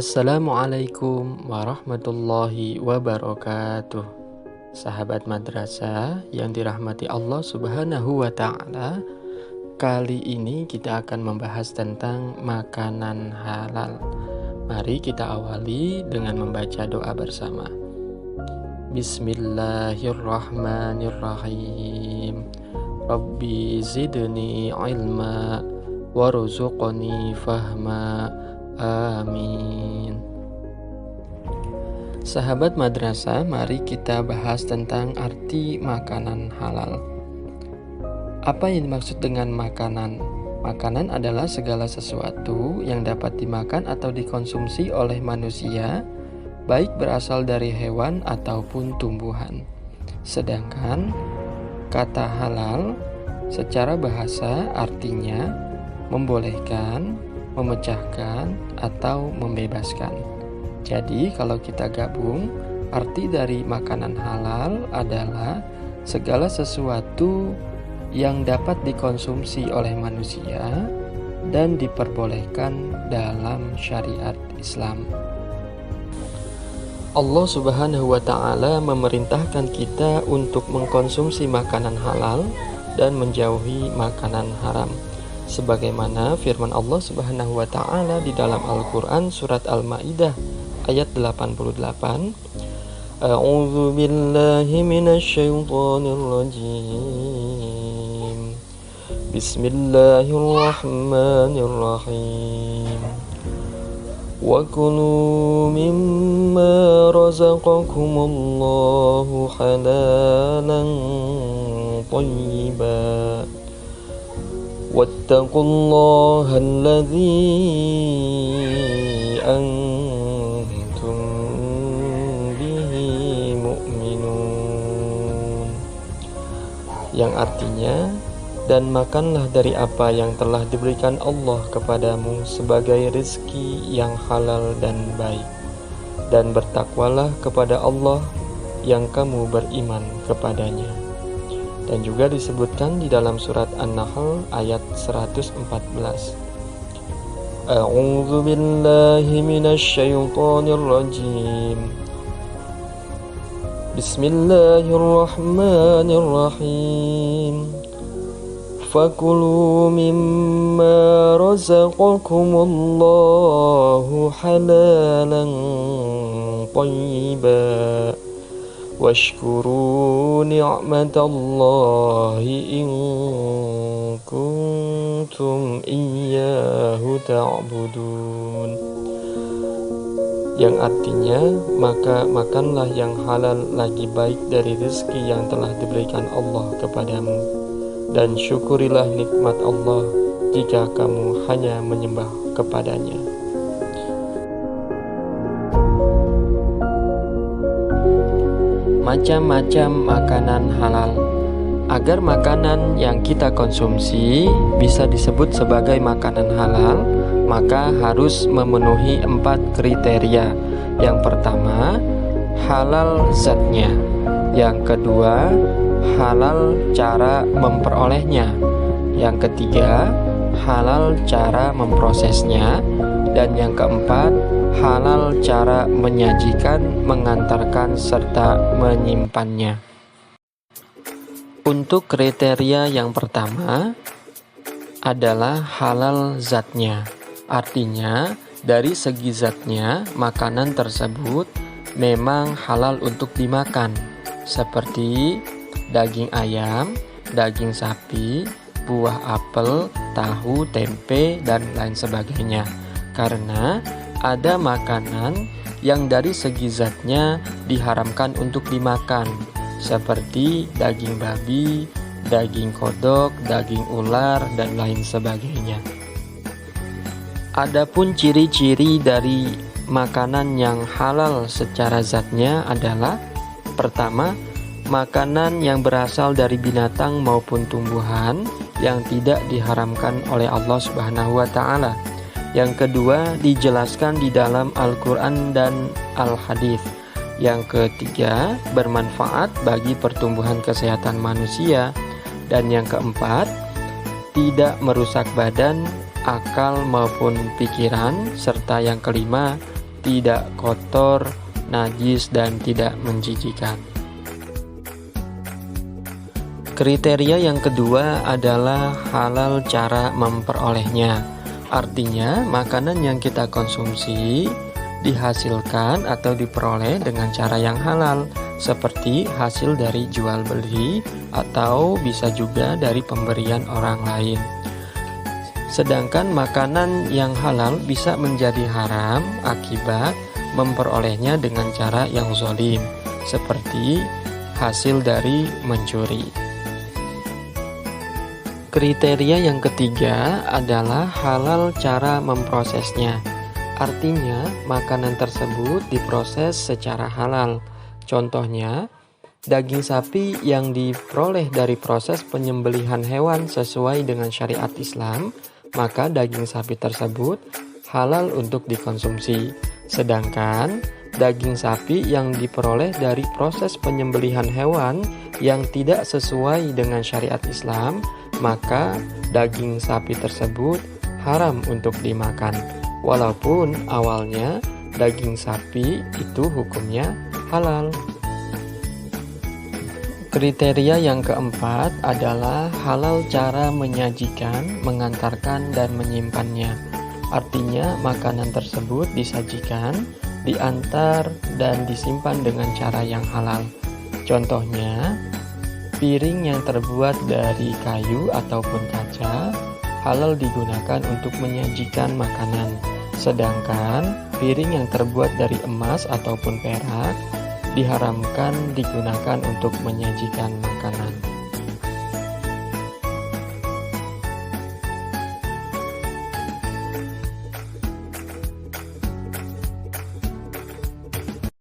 Assalamualaikum warahmatullahi wabarakatuh. Sahabat madrasah yang dirahmati Allah Subhanahu wa Ta'ala, kali ini kita akan membahas tentang makanan halal. Mari kita awali dengan membaca doa bersama. Bismillahirrahmanirrahim. Rabbi zidni ilma warzuqni fahma. Amin. Sahabat madrasah, mari kita bahas tentang arti makanan halal. Apa yang dimaksud dengan makanan? Makanan adalah segala sesuatu yang dapat dimakan atau dikonsumsi oleh manusia, baik berasal dari hewan ataupun tumbuhan. Sedangkan kata halal secara bahasa artinya membolehkan, memecahkan, atau membebaskan. Jadi kalau kita gabung, arti dari makanan halal adalah segala sesuatu yang dapat dikonsumsi oleh manusia dan diperbolehkan dalam syariat Islam. Allah Subhanahu wa Ta'ala memerintahkan kita untuk mengkonsumsi makanan halal dan menjauhi makanan haram. Sebagaimana firman Allah Subhanahu wa Ta'ala di dalam Al-Qur'an surat Al-Maidah ayat 88. A'udzu billahi minasyaitonir rajim. Bismillahirrahmanirrahim. Wa kulu mimma razaqakumullahu halalan thayyiban. Wattaqullaha alladzi antum bihi mu'minun. Yang artinya, dan makanlah dari apa yang telah diberikan Allah kepadamu sebagai rezeki yang halal dan baik, dan bertakwalah kepada Allah yang kamu beriman kepadanya. Dan juga disebutkan di dalam surat An-Nahl ayat 114. A'udzu billahi minasyaitonir rajim. Bismillahirrahmanirrahim. Fakulu mimma razaqakumullahu halalan thayyiban. Washkuru ni'matallahi in kuntum iyyahu ta'budun. Yang artinya, maka makanlah yang halal lagi baik dari rezeki yang telah diberikan Allah kepadamu, dan syukurilah nikmat Allah jika kamu hanya menyembah kepadanya. Macam-macam makanan halal. Agar makanan yang kita konsumsi bisa disebut sebagai makanan halal, maka harus memenuhi 4 kriteria. Yang pertama, halal zatnya. Yang kedua, halal cara memperolehnya. Yang ketiga, halal cara memprosesnya. Dan yang keempat, halal cara menyajikan, mengantarkan, serta menyimpannya. Untuk kriteria yang pertama adalah halal zatnya. Artinya, dari segi zatnya, makanan tersebut memang halal untuk dimakan, seperti daging ayam, daging sapi, buah apel, tahu, tempe, dan lain sebagainya. Karena ada makanan yang dari segi zatnya diharamkan untuk dimakan, seperti daging babi, daging kodok, daging ular, dan lain sebagainya. Adapun ciri-ciri dari makanan yang halal secara zatnya adalah: pertama, makanan yang berasal dari binatang maupun tumbuhan yang tidak diharamkan oleh Allah Subhanahu wa Ta'ala. Yang kedua, dijelaskan di dalam Al-Quran dan Al-Hadits. Yang ketiga, bermanfaat bagi pertumbuhan kesehatan manusia. Dan yang keempat, tidak merusak badan, akal maupun pikiran. Serta yang kelima, tidak kotor, najis, dan tidak menjijikan. Kriteria yang kedua adalah halal cara memperolehnya. Artinya, makanan yang kita konsumsi dihasilkan atau diperoleh dengan cara yang halal, seperti hasil dari jual beli atau bisa juga dari pemberian orang lain. Sedangkan makanan yang halal bisa menjadi haram akibat memperolehnya dengan cara yang zalim, seperti hasil dari mencuri. Kriteria yang ketiga adalah halal cara memprosesnya. Artinya, makanan tersebut diproses secara halal. Contohnya, daging sapi yang diperoleh dari proses penyembelihan hewan sesuai dengan syariat Islam, maka daging sapi tersebut halal untuk dikonsumsi. Sedangkan daging sapi yang diperoleh dari proses penyembelihan hewan yang tidak sesuai dengan syariat Islam, maka daging sapi tersebut haram untuk dimakan. Walaupun awalnya daging sapi itu hukumnya halal. Kriteria yang keempat adalah halal cara menyajikan, mengantarkan, dan menyimpannya. Artinya makanan tersebut disajikan, diantar, dan disimpan dengan cara yang halal. Contohnya, piring yang terbuat dari kayu ataupun kaca halal digunakan untuk menyajikan makanan. Sedangkan piring yang terbuat dari emas ataupun perak diharamkan digunakan untuk menyajikan makanan.